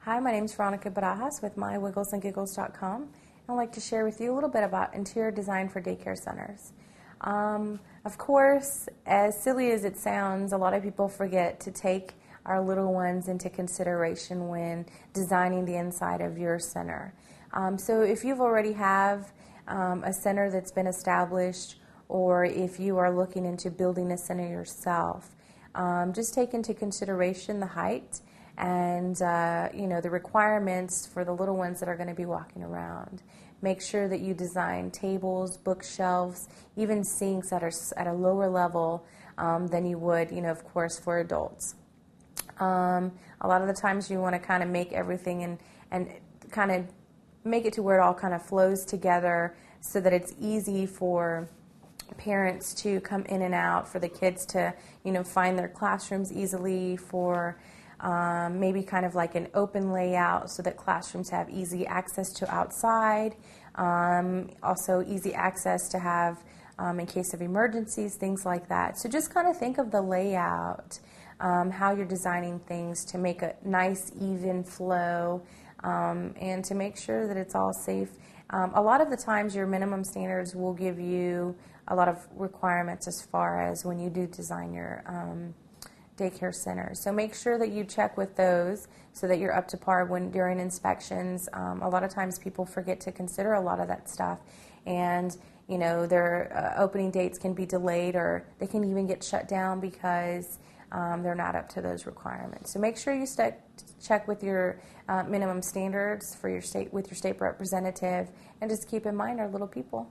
Hi, my name is Veronica Barajas with mywigglesandgiggles.com. I'd like to share with you a little bit about interior design for daycare centers. Of course, as silly as it sounds, a lot of people forget to take our little ones into consideration when designing the inside of your center. So if you've already have a center that's been established, or if you are looking into building a center yourself, just take into consideration the height and the requirements for the little ones that are going to be walking around. Make sure that you design tables, bookshelves, even sinks that are at a lower level than you would, of course, for adults. A lot of the times you want to kind of make everything and kind of make it to where it all kind of flows together so that it's easy for parents to come in and out, for the kids to, find their classrooms easily, for maybe kind of like an open layout so that classrooms have easy access to outside, also easy access to have in case of emergencies, things like that. So just kind of think of the layout, how you're designing things to make a nice even flow and to make sure that it's all safe. A lot of the times your minimum standards will give you a lot of requirements as far as when you do design your daycare centers. So make sure that you check with those so that you're up to par during inspections. A lot of times people forget to consider a lot of that stuff, and their opening dates can be delayed, or they can even get shut down because they're not up to those requirements. So make sure you check with your minimum standards for your state with your state representative, and just keep in mind our little people.